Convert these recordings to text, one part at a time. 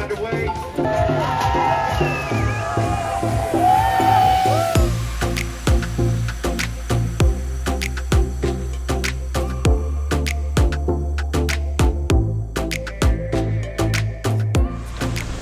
underway.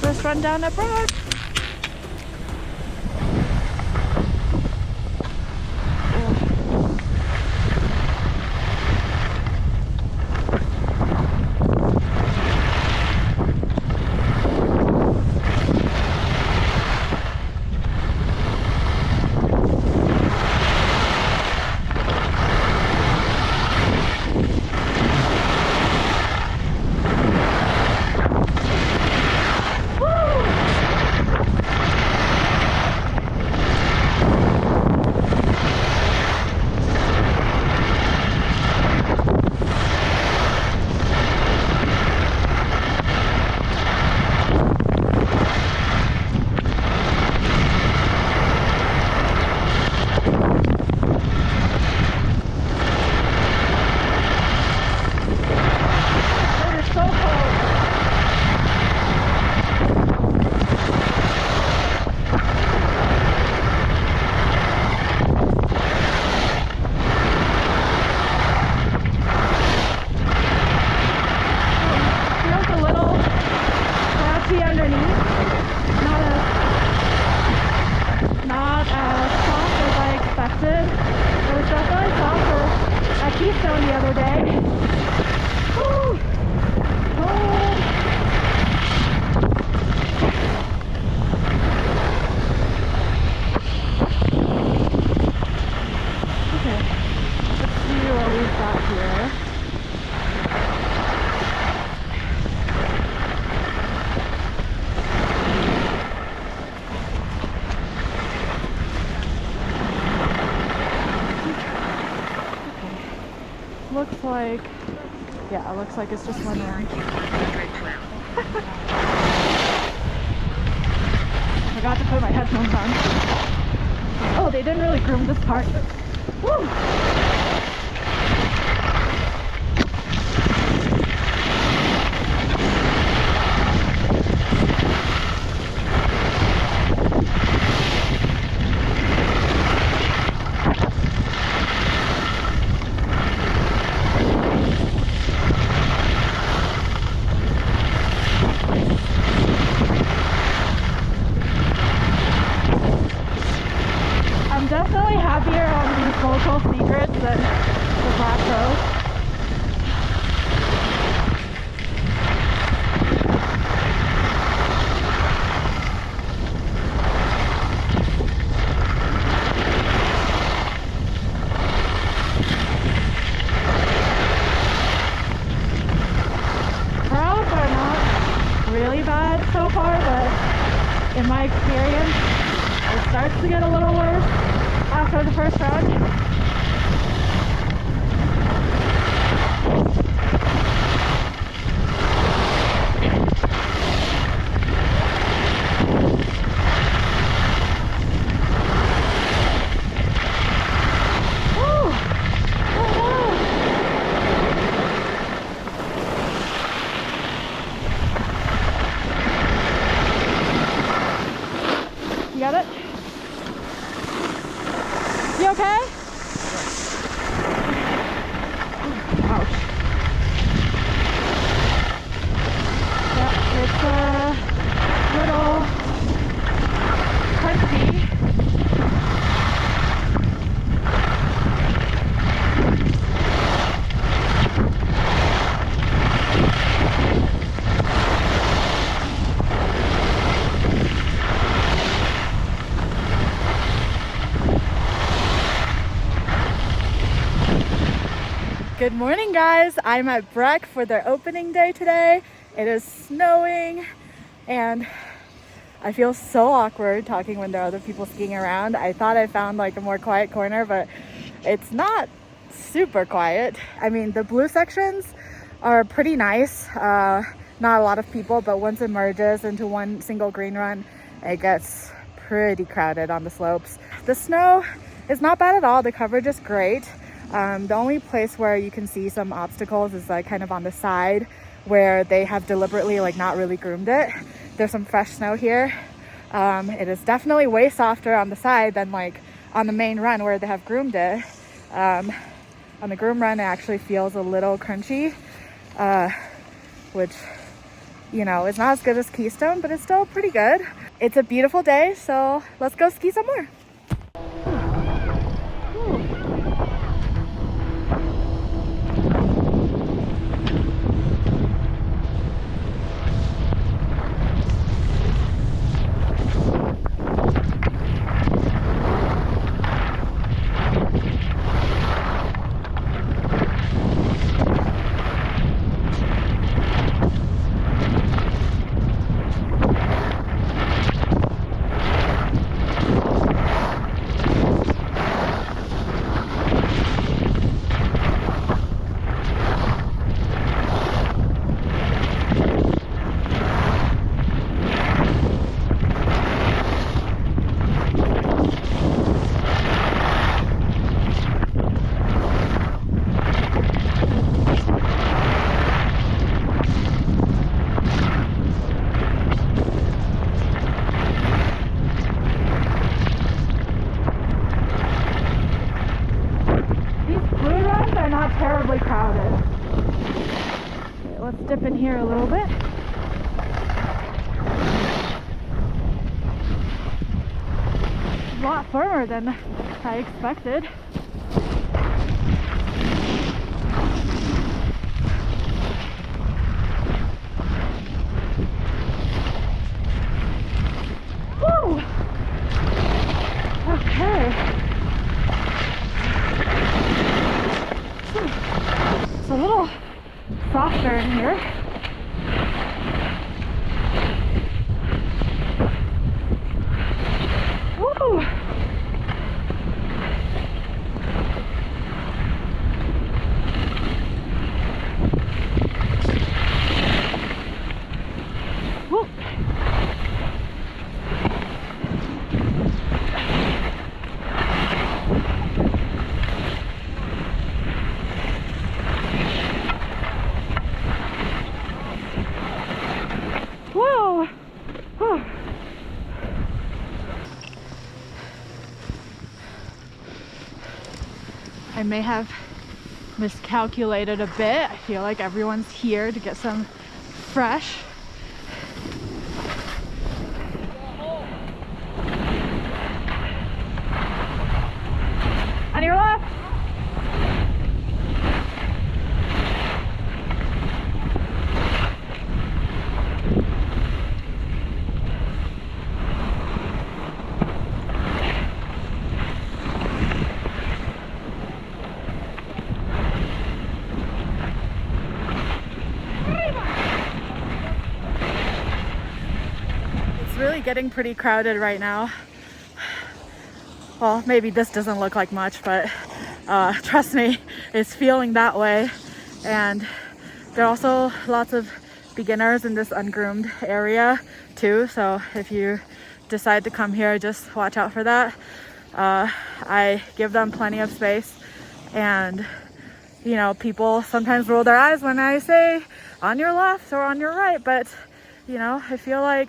First run down at Brock. The other day. Woo! Oh. Okay, let's see what we've got here. Looks like, yeah, it looks like it's just one run. I forgot to put my headphones on. Oh, they didn't really groom this part. Woo! I'm definitely happier on these local secrets than the plateau. Routes are not really bad so far, but in my experience, it starts to get a little worse after the first run. You got it? You okay? Ouch. Yeah, it's a little crunchy. Good morning, guys. I'm at Breck for their opening day today. It is snowing and I feel so awkward talking when there are other people skiing around. I thought I found like a more quiet corner, but it's not super quiet. I mean, the blue sections are pretty nice. Not a lot of people, but once it merges into one single green run, it gets pretty crowded on the slopes. The snow is not bad at all. The coverage is great. The only place where you can see some obstacles is like kind of on the side where they have deliberately like not really groomed it. there's some fresh snow here. It is definitely way softer on the side than like on the main run where they have groomed it. On the groom run, it actually feels a little crunchy, which, you know, is not as good as Keystone, but it's still pretty good. It's a beautiful day, so let's go ski some more. Terribly crowded. Okay, let's dip in here a little bit. A lot firmer than I expected. Woo! Okay. It's a little softer in here. Woo! Woo! Whoa! Whew. I may have miscalculated a bit. I feel like everyone's here to get some fresh. On your left. Really getting pretty crowded right now. Well, maybe this doesn't look like much, but trust me, it's feeling that way. And there are also lots of beginners in this ungroomed area too, so if you decide to come here, just watch out for that. I give them plenty of space, and you know, people sometimes roll their eyes when I say on your left or on your right, but you know, I feel like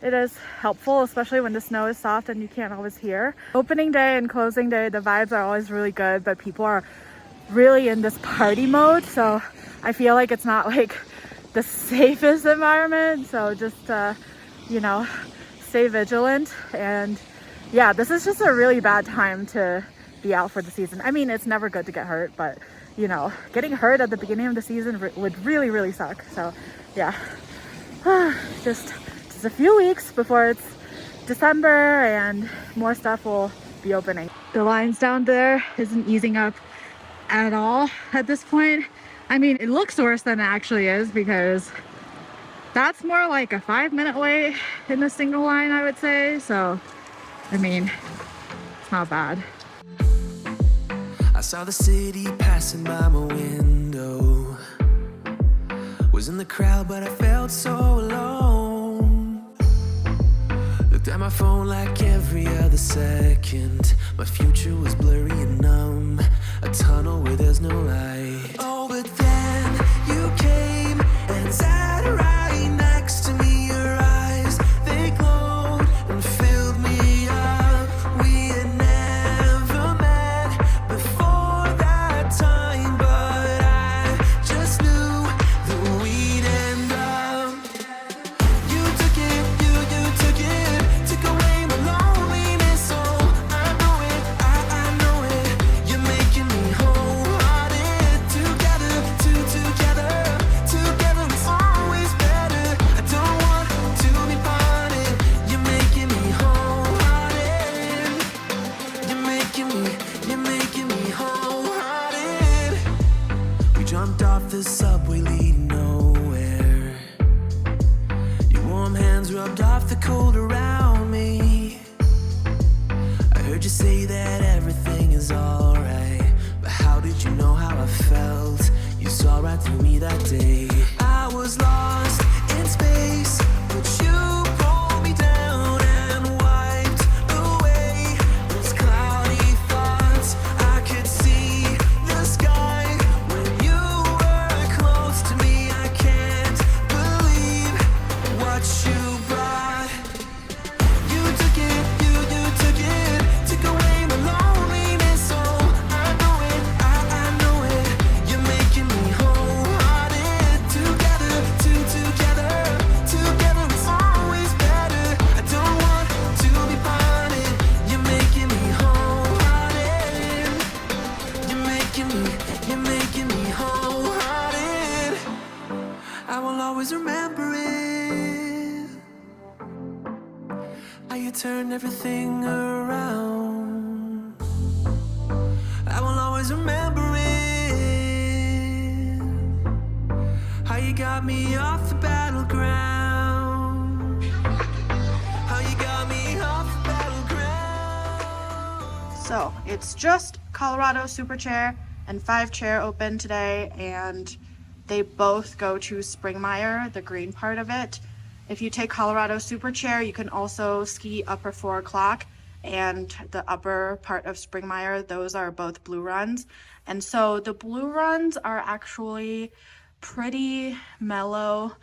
it is helpful, especially when the snow is soft and you can't always hear. Opening day and closing day, the vibes are always really good, but people are really in this party mode, so I feel like it's not like the safest environment. So just you know, stay vigilant. And yeah, this is just a really bad time to be out for the season. I mean, it's never good to get hurt, but you know, getting hurt at the beginning of the season would really suck. So yeah, just a few weeks before it's December and more stuff will be opening. The lines down there isn't easing up at all at this point. I mean, it looks worse than it actually is, because that's more like a 5-minute wait in the single line, I would say. So I mean, it's not bad. I saw the city passing by my window, was in the crowd but I felt so alone. Looked at my phone like every other second. My future was blurry and numb, a tunnel where there's no light. Oh, but then you came and sat right next to me. Your eyes the cold around me. I heard you say that everything is alright, but how did you know how I felt? You saw right through me that day. I was lost in space, but you pulled me down and wiped away those cloudy thoughts. I could see the sky when you were close to me. I can't believe what you brought. You took it, you took it, took away my loneliness. Oh, I know it, I know it. You're making me wholehearted. Together, together it's always better. I don't want to be parted. You're making me wholehearted. You're making me wholehearted. I will always remember it. How you turned everything around. I will always remember it. How you got me off the battleground. How you got me off the battleground. So it's just Colorado Super Chair and 5 Chair open today, and they both go to Springmire, the green part of it. If you take Colorado Super Chair, you can also ski upper 4 o'clock and the upper part of Springmire. Those are both blue runs. And so the blue runs are actually pretty mellow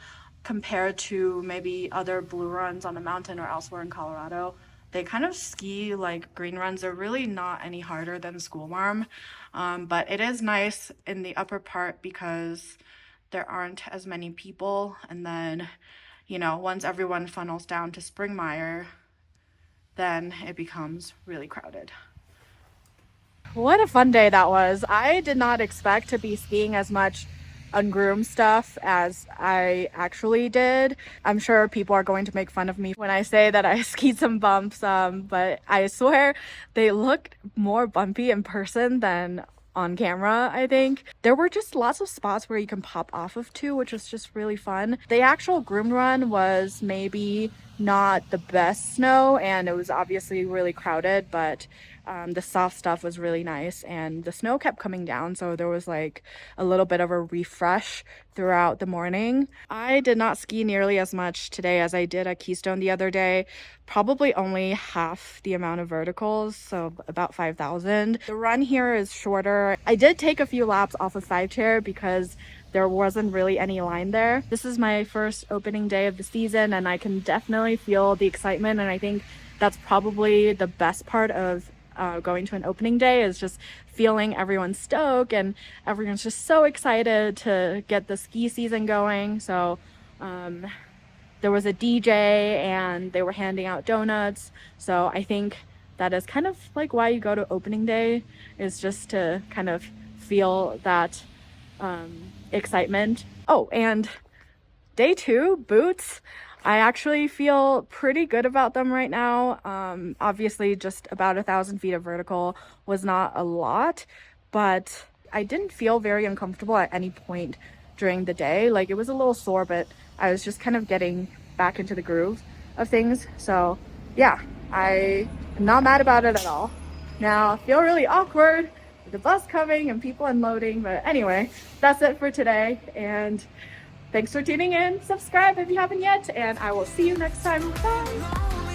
compared to maybe other blue runs on the mountain or elsewhere in Colorado. They kind of ski like green runs. They're really not any harder than School Marm, but it is nice in the upper part because there aren't as many people. And then, you know, once everyone funnels down to Springmire, then it becomes really crowded. What a fun day that was. I did not expect to be skiing as much ungroomed stuff as I actually did. I'm sure people are going to make fun of me when I say that I skied some bumps, but I swear they looked more bumpy in person than on camera. I think there were just lots of spots where you can pop off of too, which was just really fun. The actual groomed run was maybe not the best snow, and it was obviously really crowded, but the soft stuff was really nice, and the snow kept coming down, so there was like a little bit of a refresh throughout the morning. I did not ski nearly as much today as I did at Keystone the other day, probably only half the amount of verticals, so about 5,000. The run here is shorter. I did take a few laps off of 5 Chair because there wasn't really any line there. This is my first opening day of the season, and I can definitely feel the excitement, and I think that's probably the best part of going to an opening day, is just feeling everyone's stoke, and everyone's just so excited to get the ski season going. So there was a DJ and they were handing out donuts, so I think that is kind of like why you go to opening day, is just to kind of feel that excitement. Oh, and day 2 boots, I actually feel pretty good about them right now. Obviously just about 1,000 feet of vertical was not a lot, but I didn't feel very uncomfortable at any point during the day. Like, it was a little sore, but I was just kind of getting back into the groove of things. So yeah, I am not mad about it at all. Now I feel really awkward with the bus coming and people unloading, but anyway, that's it for today, and thanks for tuning in. Subscribe if you haven't yet, and I will see you next time. Bye.